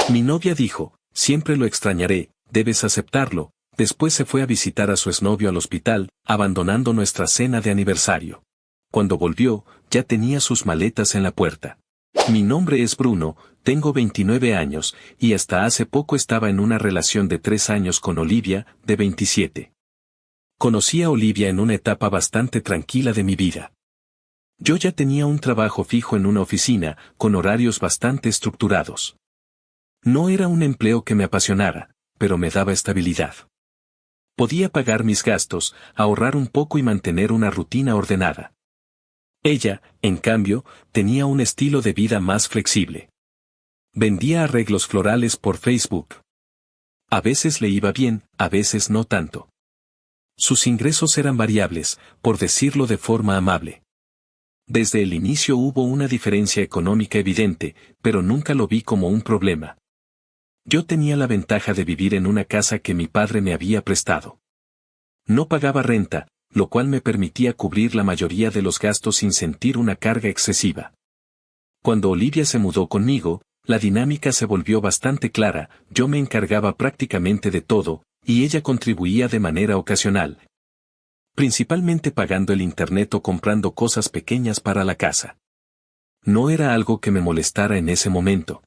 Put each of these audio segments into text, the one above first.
Mi novia dijo, siempre lo extrañaré, debes aceptarlo. Después se fue a visitar a su exnovio al hospital, abandonando nuestra cena de aniversario. Cuando volvió, ya tenía sus maletas en la puerta. Mi nombre es Bruno, tengo 29 años, y hasta hace poco estaba en una relación de 3 años con Olivia, de 27. Conocí a Olivia en una etapa bastante tranquila de mi vida. Yo ya tenía un trabajo fijo en una oficina, con horarios bastante estructurados. No era un empleo que me apasionara, pero me daba estabilidad. Podía pagar mis gastos, ahorrar un poco y mantener una rutina ordenada. Ella, en cambio, tenía un estilo de vida más flexible. Vendía arreglos florales por Facebook. A veces le iba bien, a veces no tanto. Sus ingresos eran variables, por decirlo de forma amable. Desde el inicio hubo una diferencia económica evidente, pero nunca lo vi como un problema. Yo tenía la ventaja de vivir en una casa que mi padre me había prestado. No pagaba renta, lo cual me permitía cubrir la mayoría de los gastos sin sentir una carga excesiva. Cuando Olivia se mudó conmigo, la dinámica se volvió bastante clara, yo me encargaba prácticamente de todo, y ella contribuía de manera ocasional. Principalmente pagando el internet o comprando cosas pequeñas para la casa. No era algo que me molestara en ese momento.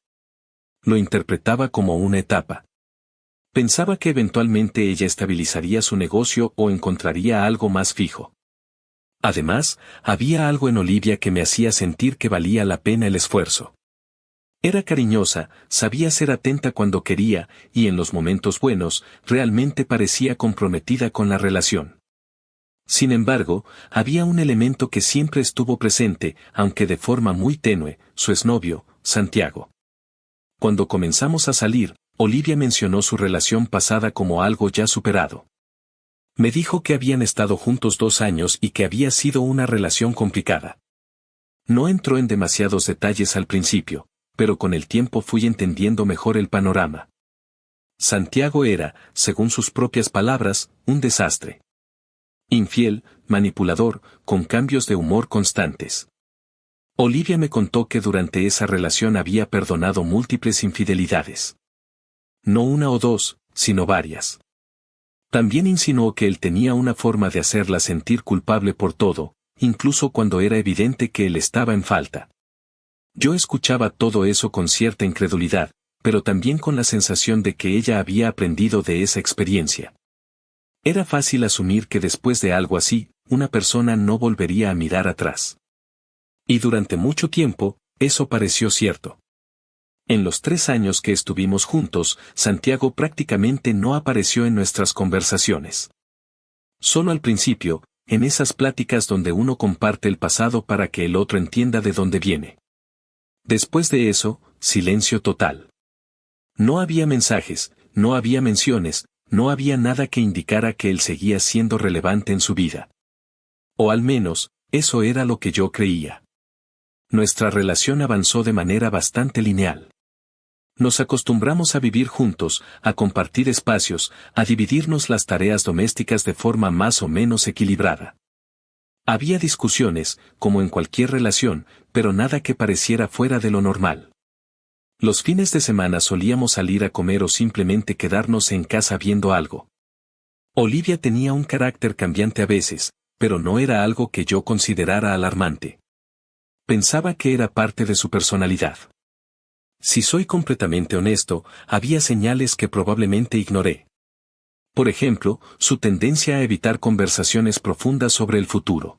Lo interpretaba como una etapa. Pensaba que eventualmente ella estabilizaría su negocio o encontraría algo más fijo. Además, había algo en Olivia que me hacía sentir que valía la pena el esfuerzo. Era cariñosa, sabía ser atenta cuando quería, y en los momentos buenos, realmente parecía comprometida con la relación. Sin embargo, había un elemento que siempre estuvo presente, aunque de forma muy tenue, su exnovio, Santiago. Cuando comenzamos a salir, Olivia mencionó su relación pasada como algo ya superado. Me dijo que habían estado juntos 2 años y que había sido una relación complicada. No entró en demasiados detalles al principio, pero con el tiempo fui entendiendo mejor el panorama. Santiago era, según sus propias palabras, un desastre. Infiel, manipulador, con cambios de humor constantes. Olivia me contó que durante esa relación había perdonado múltiples infidelidades. No una o 2, sino varias. También insinuó que él tenía una forma de hacerla sentir culpable por todo, incluso cuando era evidente que él estaba en falta. Yo escuchaba todo eso con cierta incredulidad, pero también con la sensación de que ella había aprendido de esa experiencia. Era fácil asumir que después de algo así, una persona no volvería a mirar atrás. Y durante mucho tiempo, eso pareció cierto. En los 3 años que estuvimos juntos, Santiago prácticamente no apareció en nuestras conversaciones. Solo al principio, en esas pláticas donde uno comparte el pasado para que el otro entienda de dónde viene. Después de eso, silencio total. No había mensajes, no había menciones, no había nada que indicara que él seguía siendo relevante en su vida. O al menos, eso era lo que yo creía. Nuestra relación avanzó de manera bastante lineal. Nos acostumbramos a vivir juntos, a compartir espacios, a dividirnos las tareas domésticas de forma más o menos equilibrada. Había discusiones, como en cualquier relación, pero nada que pareciera fuera de lo normal. Los fines de semana solíamos salir a comer o simplemente quedarnos en casa viendo algo. Olivia tenía un carácter cambiante a veces, pero no era algo que yo considerara alarmante. Pensaba que era parte de su personalidad. Si soy completamente honesto, había señales que probablemente ignoré. Por ejemplo, su tendencia a evitar conversaciones profundas sobre el futuro.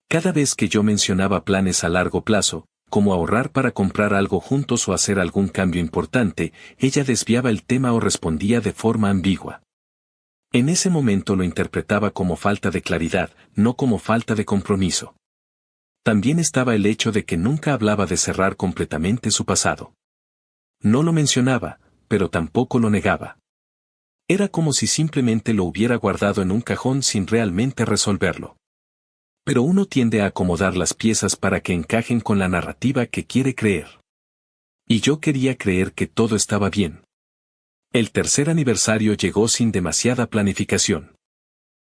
Cada vez que yo mencionaba planes a largo plazo, como ahorrar para comprar algo juntos o hacer algún cambio importante, ella desviaba el tema o respondía de forma ambigua. En ese momento lo interpretaba como falta de claridad, no como falta de compromiso. También estaba el hecho de que nunca hablaba de cerrar completamente su pasado. No lo mencionaba, pero tampoco lo negaba. Era como si simplemente lo hubiera guardado en un cajón sin realmente resolverlo. Pero uno tiende a acomodar las piezas para que encajen con la narrativa que quiere creer. Y yo quería creer que todo estaba bien. El tercer aniversario llegó sin demasiada planificación.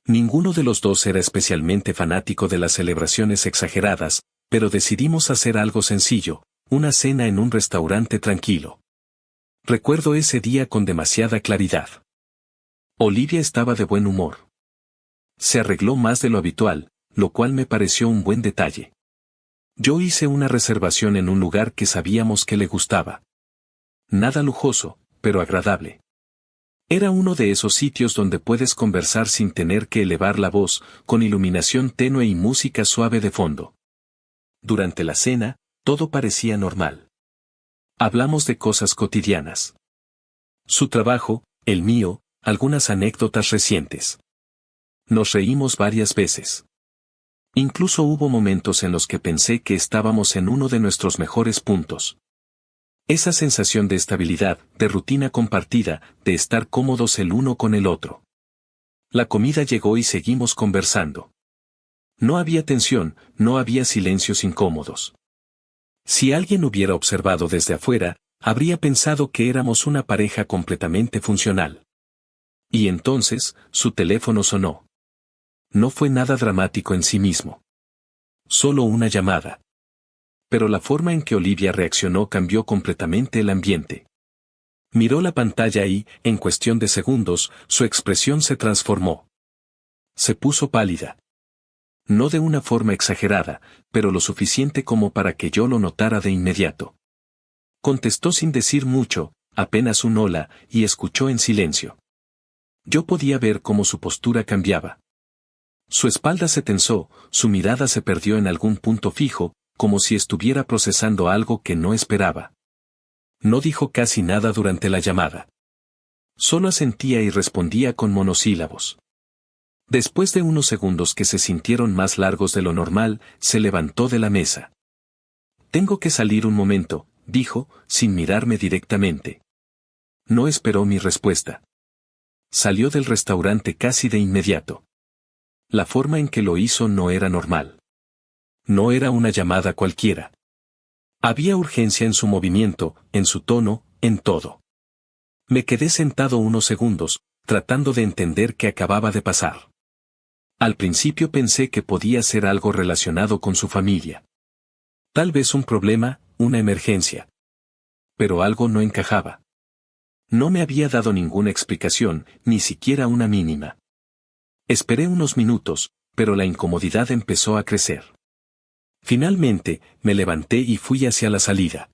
Ninguno de los dos era especialmente fanático de las celebraciones exageradas, pero decidimos hacer algo sencillo, una cena en un restaurante tranquilo. Recuerdo ese día con demasiada claridad. Olivia estaba de buen humor. Se arregló más de lo habitual, lo cual me pareció un buen detalle. Yo hice una reservación en un lugar que sabíamos que le gustaba. Nada lujoso, pero agradable. Era uno de esos sitios donde puedes conversar sin tener que elevar la voz, con iluminación tenue y música suave de fondo. Durante la cena, todo parecía normal. Hablamos de cosas cotidianas. Su trabajo, el mío, algunas anécdotas recientes. Nos reímos varias veces. Incluso hubo momentos en los que pensé que estábamos en uno de nuestros mejores puntos. Esa sensación de estabilidad, de rutina compartida, de estar cómodos el uno con el otro. La comida llegó y seguimos conversando. No había tensión, no había silencios incómodos. Si alguien hubiera observado desde afuera, habría pensado que éramos una pareja completamente funcional. Y entonces, su teléfono sonó. No fue nada dramático en sí mismo. Solo una llamada. Pero la forma en que Olivia reaccionó cambió completamente el ambiente. Miró la pantalla y, en cuestión de segundos, su expresión se transformó. Se puso pálida. No de una forma exagerada, pero lo suficiente como para que yo lo notara de inmediato. Contestó sin decir mucho, apenas un hola, y escuchó en silencio. Yo podía ver cómo su postura cambiaba. Su espalda se tensó, su mirada se perdió en algún punto fijo, como si estuviera procesando algo que no esperaba. No dijo casi nada durante la llamada. Solo asentía y respondía con monosílabos. Después de unos segundos que se sintieron más largos de lo normal, se levantó de la mesa. Tengo que salir un momento, dijo, sin mirarme directamente. No esperó mi respuesta. Salió del restaurante casi de inmediato. La forma en que lo hizo no era normal. No era una llamada cualquiera. Había urgencia en su movimiento, en su tono, en todo. Me quedé sentado unos segundos, tratando de entender qué acababa de pasar. Al principio pensé que podía ser algo relacionado con su familia. Tal vez un problema, una emergencia. Pero algo no encajaba. No me había dado ninguna explicación, ni siquiera una mínima. Esperé unos minutos, pero la incomodidad empezó a crecer. Finalmente, me levanté y fui hacia la salida.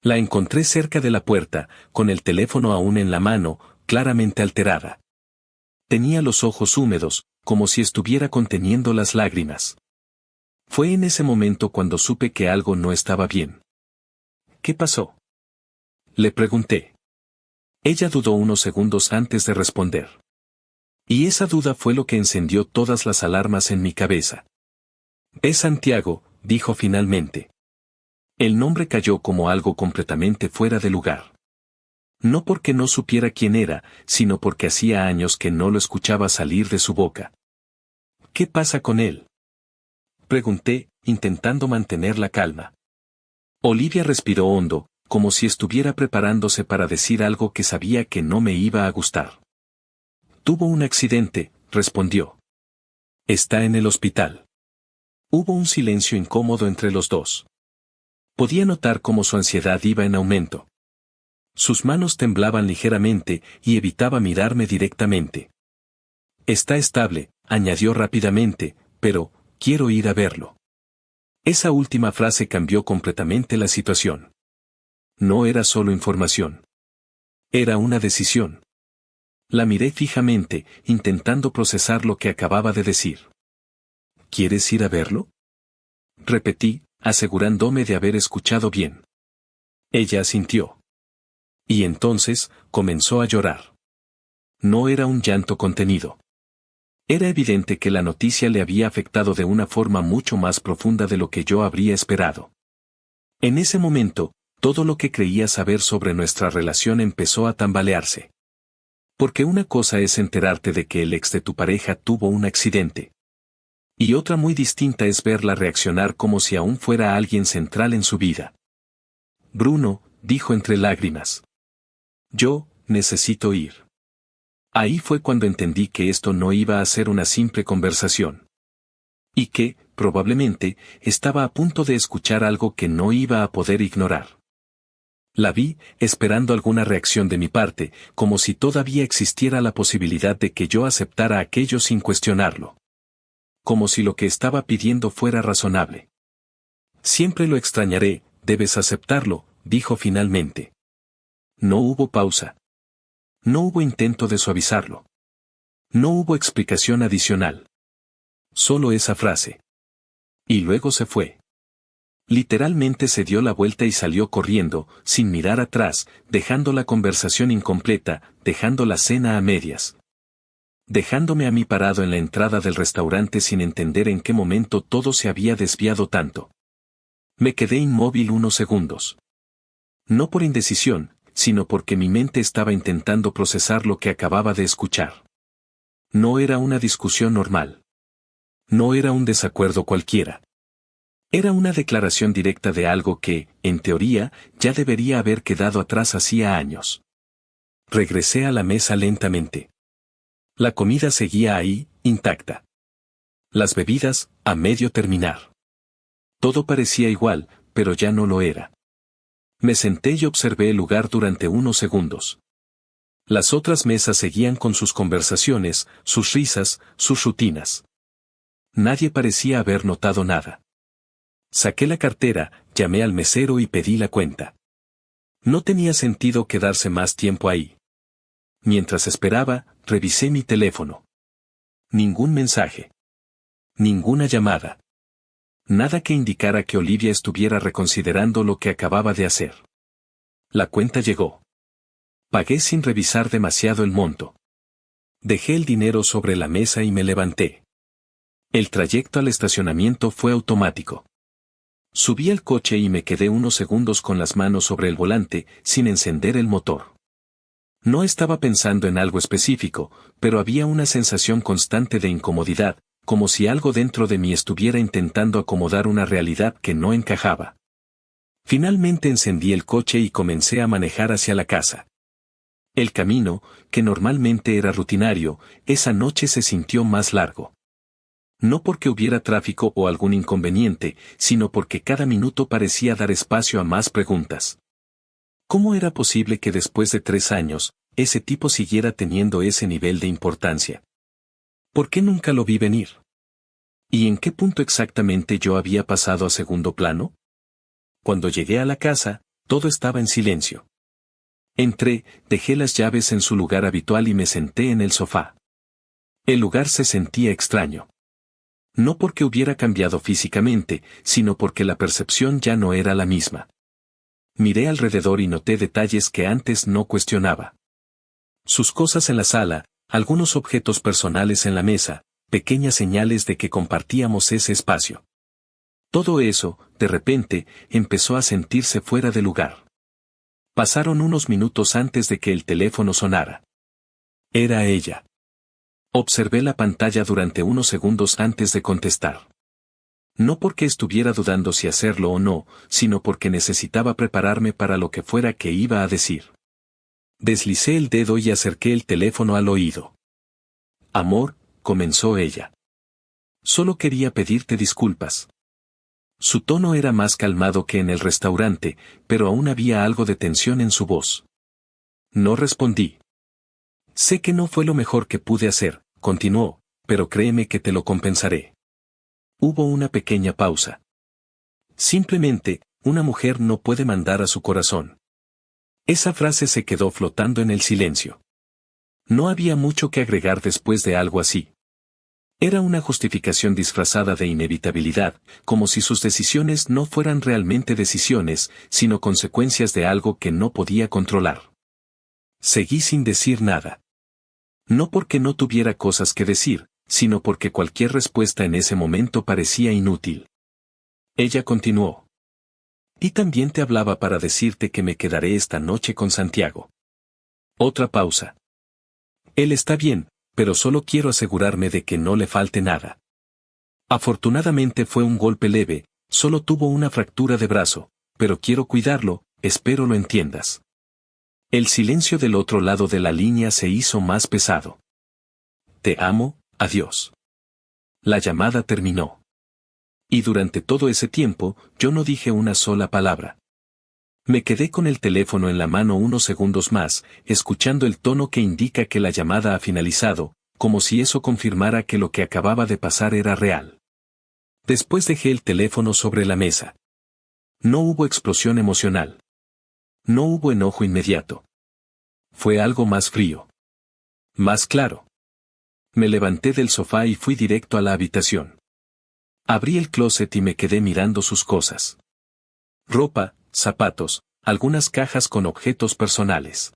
La encontré cerca de la puerta, con el teléfono aún en la mano, claramente alterada. Tenía los ojos húmedos, como si estuviera conteniendo las lágrimas. Fue en ese momento cuando supe que algo no estaba bien. ¿Qué pasó?, le pregunté. Ella dudó unos segundos antes de responder. Y esa duda fue lo que encendió todas las alarmas en mi cabeza. «Es Santiago», dijo finalmente. El nombre cayó como algo completamente fuera de lugar. No porque no supiera quién era, sino porque hacía años que no lo escuchaba salir de su boca. «¿Qué pasa con él?», pregunté, intentando mantener la calma. Olivia respiró hondo, como si estuviera preparándose para decir algo que sabía que no me iba a gustar. «Tuvo un accidente», respondió. «Está en el hospital». Hubo un silencio incómodo entre los dos. Podía notar cómo su ansiedad iba en aumento. Sus manos temblaban ligeramente y evitaba mirarme directamente. «Está estable», añadió rápidamente, «pero, quiero ir a verlo». Esa última frase cambió completamente la situación. No era solo información. Era una decisión. La miré fijamente, intentando procesar lo que acababa de decir. «¿Quieres ir a verlo?», repetí, asegurándome de haber escuchado bien. Ella asintió. Y entonces, comenzó a llorar. No era un llanto contenido. Era evidente que la noticia le había afectado de una forma mucho más profunda de lo que yo habría esperado. En ese momento, todo lo que creía saber sobre nuestra relación empezó a tambalearse. Porque una cosa es enterarte de que el ex de tu pareja tuvo un accidente. Y otra muy distinta es verla reaccionar como si aún fuera alguien central en su vida. «Bruno», dijo entre lágrimas. «Yo, necesito ir». Ahí fue cuando entendí que esto no iba a ser una simple conversación. Y que, probablemente, estaba a punto de escuchar algo que no iba a poder ignorar. La vi, esperando alguna reacción de mi parte, como si todavía existiera la posibilidad de que yo aceptara aquello sin cuestionarlo. Como si lo que estaba pidiendo fuera razonable. Siempre lo extrañaré, debes aceptarlo, dijo finalmente. No hubo pausa. No hubo intento de suavizarlo. No hubo explicación adicional. Solo esa frase. Y luego se fue. Literalmente se dio la vuelta y salió corriendo, sin mirar atrás, dejando la conversación incompleta, dejando la cena a medias. Dejándome a mí parado en la entrada del restaurante sin entender en qué momento todo se había desviado tanto. Me quedé inmóvil unos segundos. No por indecisión, sino porque mi mente estaba intentando procesar lo que acababa de escuchar. No era una discusión normal. No era un desacuerdo cualquiera. Era una declaración directa de algo que, en teoría, ya debería haber quedado atrás hacía años. Regresé a la mesa lentamente. La comida seguía ahí, intacta. Las bebidas, a medio terminar. Todo parecía igual, pero ya no lo era. Me senté y observé el lugar durante unos segundos. Las otras mesas seguían con sus conversaciones, sus risas, sus rutinas. Nadie parecía haber notado nada. Saqué la cartera, llamé al mesero y pedí la cuenta. No tenía sentido quedarse más tiempo ahí. Mientras esperaba, revisé mi teléfono. Ningún mensaje. Ninguna llamada. Nada que indicara que Olivia estuviera reconsiderando lo que acababa de hacer. La cuenta llegó. Pagué sin revisar demasiado el monto. Dejé el dinero sobre la mesa y me levanté. El trayecto al estacionamiento fue automático. Subí al coche y me quedé unos segundos con las manos sobre el volante, sin encender el motor. No estaba pensando en algo específico, pero había una sensación constante de incomodidad, como si algo dentro de mí estuviera intentando acomodar una realidad que no encajaba. Finalmente encendí el coche y comencé a manejar hacia la casa. El camino, que normalmente era rutinario, esa noche se sintió más largo. No porque hubiera tráfico o algún inconveniente, sino porque cada minuto parecía dar espacio a más preguntas. ¿Cómo era posible que después de 3 años, ese tipo siguiera teniendo ese nivel de importancia? ¿Por qué nunca lo vi venir? ¿Y en qué punto exactamente yo había pasado a segundo plano? Cuando llegué a la casa, todo estaba en silencio. Entré, dejé las llaves en su lugar habitual y me senté en el sofá. El lugar se sentía extraño. No porque hubiera cambiado físicamente, sino porque la percepción ya no era la misma. Miré alrededor y noté detalles que antes no cuestionaba. Sus cosas en la sala, algunos objetos personales en la mesa, pequeñas señales de que compartíamos ese espacio. Todo eso, de repente, empezó a sentirse fuera de lugar. Pasaron unos minutos antes de que el teléfono sonara. Era ella. Observé la pantalla durante unos segundos antes de contestar. No porque estuviera dudando si hacerlo o no, sino porque necesitaba prepararme para lo que fuera que iba a decir. Deslicé el dedo y acerqué el teléfono al oído. Amor, comenzó ella. Solo quería pedirte disculpas. Su tono era más calmado que en el restaurante, pero aún había algo de tensión en su voz. No respondí. Sé que no fue lo mejor que pude hacer, continuó, pero créeme que te lo compensaré. Hubo una pequeña pausa. Simplemente, una mujer no puede mandar a su corazón. Esa frase se quedó flotando en el silencio. No había mucho que agregar después de algo así. Era una justificación disfrazada de inevitabilidad, como si sus decisiones no fueran realmente decisiones, sino consecuencias de algo que no podía controlar. Seguí sin decir nada. No porque no tuviera cosas que decir, sino porque cualquier respuesta en ese momento parecía inútil. Ella continuó. Y también te hablaba para decirte que me quedaré esta noche con Santiago. Otra pausa. Él está bien, pero solo quiero asegurarme de que no le falte nada. Afortunadamente fue un golpe leve, solo tuvo una fractura de brazo, pero quiero cuidarlo, espero lo entiendas. El silencio del otro lado de la línea se hizo más pesado. Te amo, adiós. La llamada terminó. Y durante todo ese tiempo, yo no dije una sola palabra. Me quedé con el teléfono en la mano unos segundos más, escuchando el tono que indica que la llamada ha finalizado, como si eso confirmara que lo que acababa de pasar era real. Después dejé el teléfono sobre la mesa. No hubo explosión emocional. No hubo enojo inmediato. Fue algo más frío. Más claro. Me levanté del sofá y fui directo a la habitación. Abrí el closet y me quedé mirando sus cosas. Ropa, zapatos, algunas cajas con objetos personales.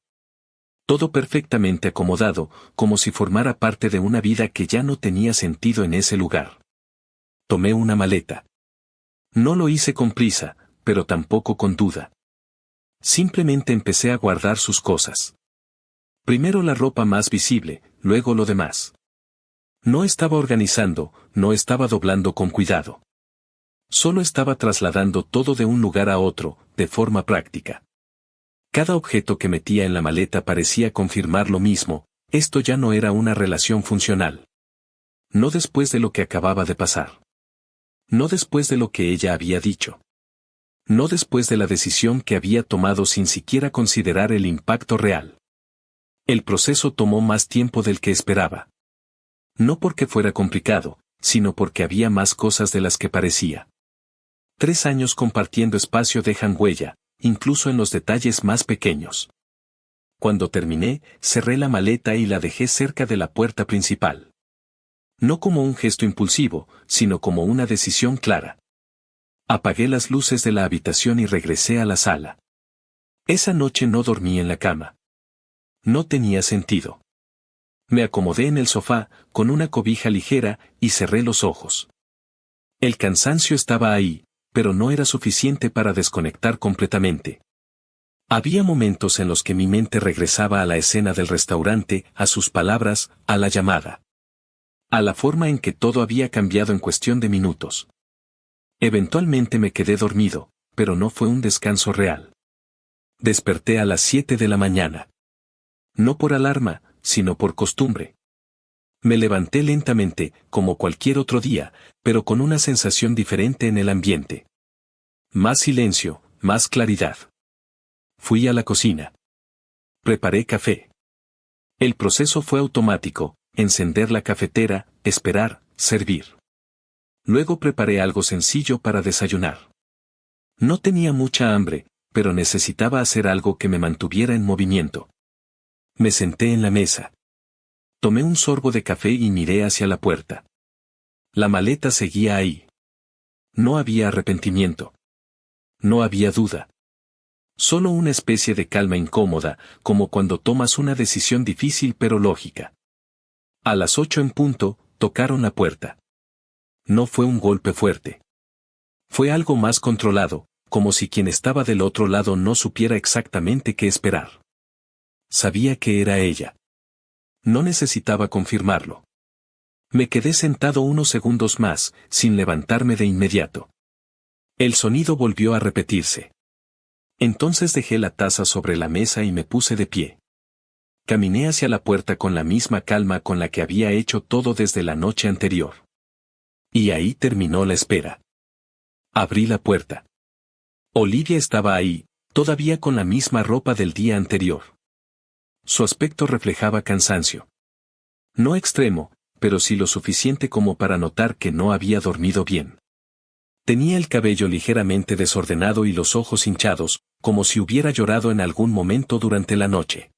Todo perfectamente acomodado, como si formara parte de una vida que ya no tenía sentido en ese lugar. Tomé una maleta. No lo hice con prisa, pero tampoco con duda. Simplemente empecé a guardar sus cosas. Primero la ropa más visible, luego lo demás. No estaba organizando, no estaba doblando con cuidado. Solo estaba trasladando todo de un lugar a otro, de forma práctica. Cada objeto que metía en la maleta parecía confirmar lo mismo, esto ya no era una relación funcional. No después de lo que acababa de pasar. No después de lo que ella había dicho. No después de la decisión que había tomado sin siquiera considerar el impacto real. El proceso tomó más tiempo del que esperaba. No porque fuera complicado, sino porque había más cosas de las que parecía. 3 años compartiendo espacio dejan huella, incluso en los detalles más pequeños. Cuando terminé, cerré la maleta y la dejé cerca de la puerta principal. No como un gesto impulsivo, sino como una decisión clara. Apagué las luces de la habitación y regresé a la sala. Esa noche no dormí en la cama. No tenía sentido. Me acomodé en el sofá, con una cobija ligera, y cerré los ojos. El cansancio estaba ahí, pero no era suficiente para desconectar completamente. Había momentos en los que mi mente regresaba a la escena del restaurante, a sus palabras, a la llamada. A la forma en que todo había cambiado en cuestión de minutos. Eventualmente me quedé dormido, pero no fue un descanso real. Desperté a las 7 de la mañana. No por alarma, sino por costumbre. Me levanté lentamente, como cualquier otro día, pero con una sensación diferente en el ambiente. Más silencio, más claridad. Fui a la cocina. Preparé café. El proceso fue automático, encender la cafetera, esperar, servir. Luego preparé algo sencillo para desayunar. No tenía mucha hambre, pero necesitaba hacer algo que me mantuviera en movimiento. Me senté en la mesa. Tomé un sorbo de café y miré hacia la puerta. La maleta seguía ahí. No había arrepentimiento. No había duda. Solo una especie de calma incómoda, como cuando tomas una decisión difícil pero lógica. A las 8 en punto, tocaron la puerta. No fue un golpe fuerte. Fue algo más controlado, como si quien estaba del otro lado no supiera exactamente qué esperar. Sabía que era ella. No necesitaba confirmarlo. Me quedé sentado unos segundos más, sin levantarme de inmediato. El sonido volvió a repetirse. Entonces dejé la taza sobre la mesa y me puse de pie. Caminé hacia la puerta con la misma calma con la que había hecho todo desde la noche anterior. Y ahí terminó la espera. Abrí la puerta. Olivia estaba ahí, todavía con la misma ropa del día anterior. Su aspecto reflejaba cansancio. No extremo, pero sí lo suficiente como para notar que no había dormido bien. Tenía el cabello ligeramente desordenado y los ojos hinchados, como si hubiera llorado en algún momento durante la noche.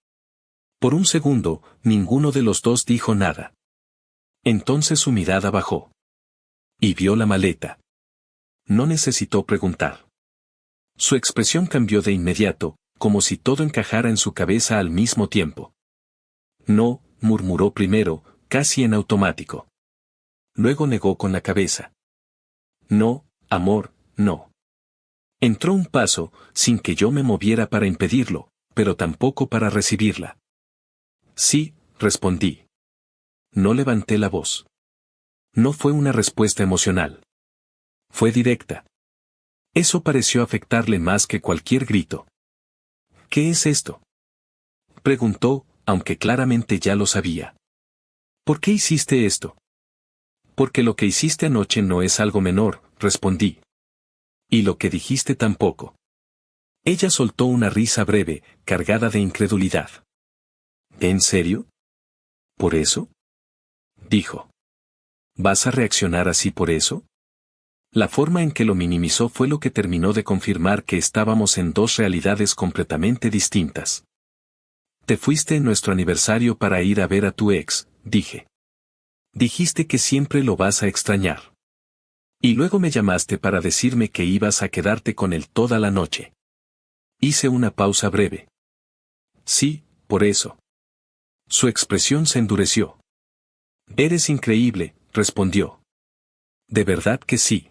Por un segundo, ninguno de los dos dijo nada. Entonces su mirada bajó. Y vio la maleta. No necesitó preguntar. Su expresión cambió de inmediato, como si todo encajara en su cabeza al mismo tiempo. No, murmuró primero, casi en automático. Luego negó con la cabeza. No, amor, no. Entró un paso, sin que yo me moviera para impedirlo, pero tampoco para recibirla. Sí, respondí. No levanté la voz. No fue una respuesta emocional. Fue directa. Eso pareció afectarle más que cualquier grito. ¿Qué es esto?, preguntó, aunque claramente ya lo sabía. ¿Por qué hiciste esto? Porque lo que hiciste anoche no es algo menor, respondí. Y lo que dijiste tampoco. Ella soltó una risa breve, cargada de incredulidad. ¿En serio? ¿Por eso? Dijo. ¿Vas a reaccionar así por eso? La forma en que lo minimizó fue lo que terminó de confirmar que estábamos en dos realidades completamente distintas. Te fuiste en nuestro aniversario para ir a ver a tu ex, dije. Dijiste que siempre lo vas a extrañar. Y luego me llamaste para decirme que ibas a quedarte con él toda la noche. Hice una pausa breve. Sí, por eso. Su expresión se endureció. Eres increíble, respondió. De verdad que sí.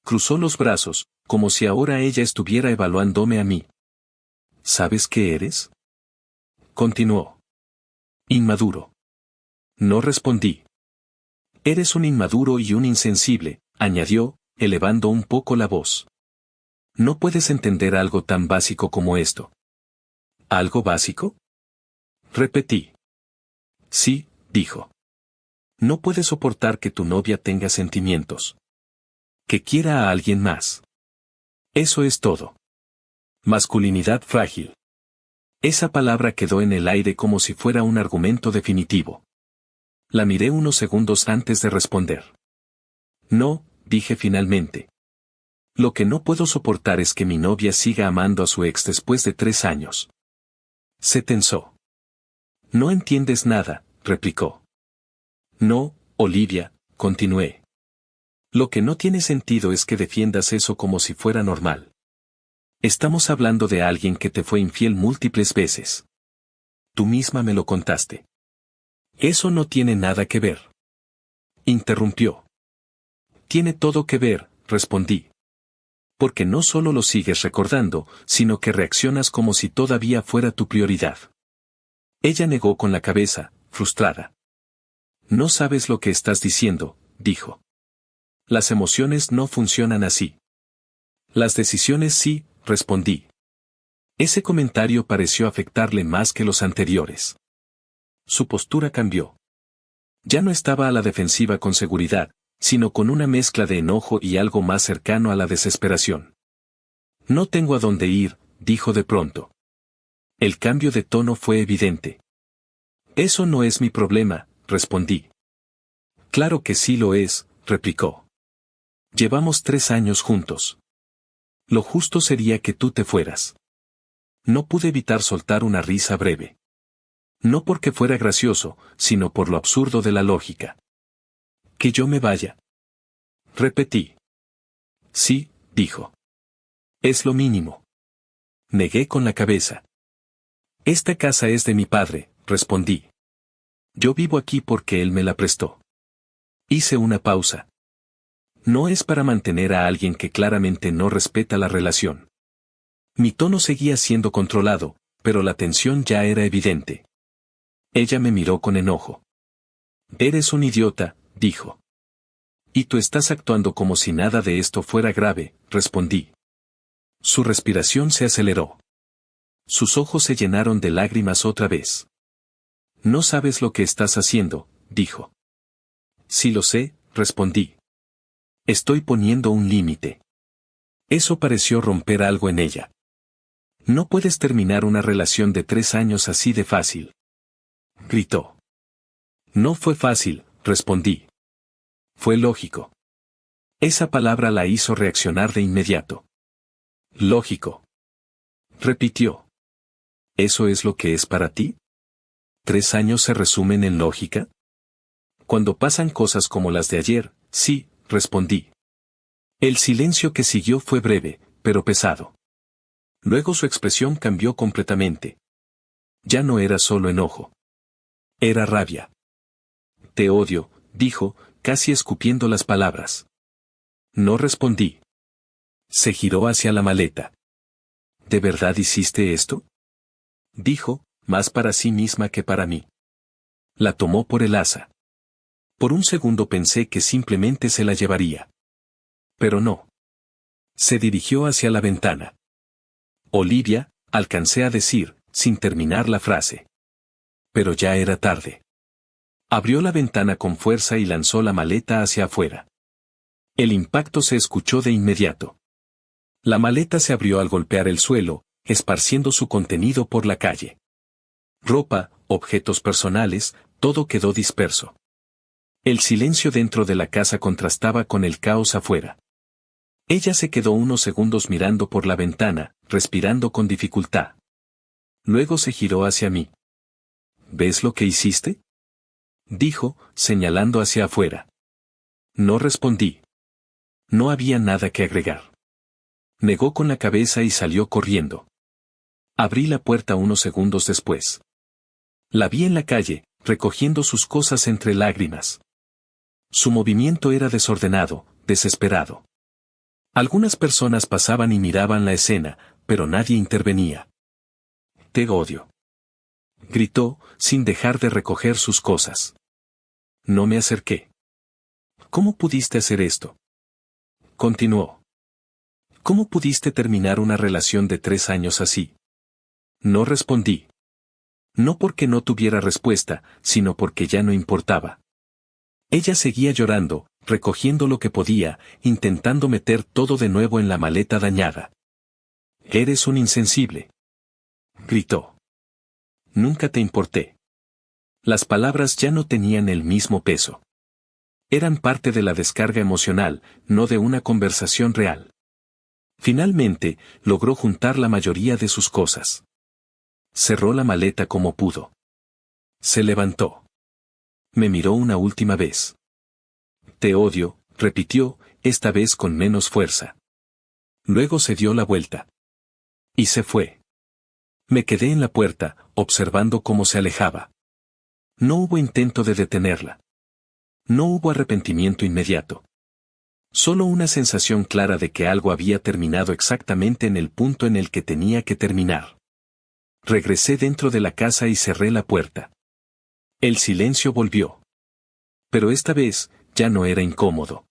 Cruzó los brazos, como si ahora ella estuviera evaluándome a mí. ¿Sabes qué eres? Continuó. Inmaduro. No respondí. Eres un inmaduro y un insensible, añadió, elevando un poco la voz. No puedes entender algo tan básico como esto. ¿Algo básico? Repetí. Sí, dijo. No puedes soportar que tu novia tenga sentimientos. Que quiera a alguien más. Eso es todo. Masculinidad frágil. Esa palabra quedó en el aire como si fuera un argumento definitivo. La miré unos segundos antes de responder. No, dije finalmente. Lo que no puedo soportar es que mi novia siga amando a su ex después de 3 años. Se tensó. No entiendes nada, replicó. No, Olivia, continué. Lo que no tiene sentido es que defiendas eso como si fuera normal. Estamos hablando de alguien que te fue infiel múltiples veces. Tú misma me lo contaste. Eso no tiene nada que ver. Interrumpió. Tiene todo que ver, respondí. Porque no solo lo sigues recordando, sino que reaccionas como si todavía fuera tu prioridad. Ella negó con la cabeza, frustrada. No sabes lo que estás diciendo, dijo. Las emociones no funcionan así. Las decisiones sí, respondí. Ese comentario pareció afectarle más que los anteriores. Su postura cambió. Ya no estaba a la defensiva con seguridad, sino con una mezcla de enojo y algo más cercano a la desesperación. No tengo a dónde ir, dijo de pronto. El cambio de tono fue evidente. Eso no es mi problema, respondí. Claro que sí lo es, replicó. Llevamos 3 años juntos. Lo justo sería que tú te fueras. No pude evitar soltar una risa breve. No porque fuera gracioso, sino por lo absurdo de la lógica. Que yo me vaya. Repetí. Sí, dijo. Es lo mínimo. Negué con la cabeza. Esta casa es de mi padre, respondí. Yo vivo aquí porque él me la prestó. Hice una pausa. No es para mantener a alguien que claramente no respeta la relación. Mi tono seguía siendo controlado, pero la tensión ya era evidente. Ella me miró con enojo. Eres un idiota, dijo. Y tú estás actuando como si nada de esto fuera grave, respondí. Su respiración se aceleró. Sus ojos se llenaron de lágrimas otra vez. No sabes lo que estás haciendo, dijo. Sí lo sé, respondí. Estoy poniendo un límite. Eso pareció romper algo en ella. No puedes terminar una relación de 3 años así de fácil. Gritó. No fue fácil, respondí. Fue lógico. Esa palabra la hizo reaccionar de inmediato. Lógico. Repitió. ¿Eso es lo que es para ti? ¿3 años se resumen en lógica? Cuando pasan cosas como las de ayer, sí, respondí. El silencio que siguió fue breve, pero pesado. Luego su expresión cambió completamente. Ya no era solo enojo. Era rabia. Te odio, dijo, casi escupiendo las palabras. No respondí. Se giró hacia la maleta. ¿De verdad hiciste esto? Dijo, más para sí misma que para mí. La tomó por el asa. Por un segundo pensé que simplemente se la llevaría. Pero no. Se dirigió hacia la ventana. Olivia, alcancé a decir, sin terminar la frase. Pero ya era tarde. Abrió la ventana con fuerza y lanzó la maleta hacia afuera. El impacto se escuchó de inmediato. La maleta se abrió al golpear el suelo, esparciendo su contenido por la calle. Ropa, objetos personales, todo quedó disperso. El silencio dentro de la casa contrastaba con el caos afuera. Ella se quedó unos segundos mirando por la ventana, respirando con dificultad. Luego se giró hacia mí. ¿Ves lo que hiciste?, dijo, señalando hacia afuera. No respondí. No había nada que agregar. Negó con la cabeza y salió corriendo. Abrí la puerta unos segundos después. La vi en la calle, recogiendo sus cosas entre lágrimas. Su movimiento era desordenado, desesperado. Algunas personas pasaban y miraban la escena, pero nadie intervenía. «Te odio», gritó, sin dejar de recoger sus cosas. No me acerqué. «¿Cómo pudiste hacer esto?», continuó. «¿Cómo pudiste terminar una relación de 3 años así?». No respondí. No porque no tuviera respuesta, sino porque ya no importaba. Ella seguía llorando, recogiendo lo que podía, intentando meter todo de nuevo en la maleta dañada. «Eres un insensible», gritó. Nunca te importé. Las palabras ya no tenían el mismo peso. Eran parte de la descarga emocional, no de una conversación real. Finalmente, logró juntar la mayoría de sus cosas. Cerró la maleta como pudo. Se levantó. Me miró una última vez. «Te odio», repitió, esta vez con menos fuerza. Luego se dio la vuelta. Y se fue. Me quedé en la puerta, observando cómo se alejaba. No hubo intento de detenerla. No hubo arrepentimiento inmediato. Solo una sensación clara de que algo había terminado exactamente en el punto en el que tenía que terminar. Regresé dentro de la casa y cerré la puerta. El silencio volvió. Pero esta vez, ya no era incómodo.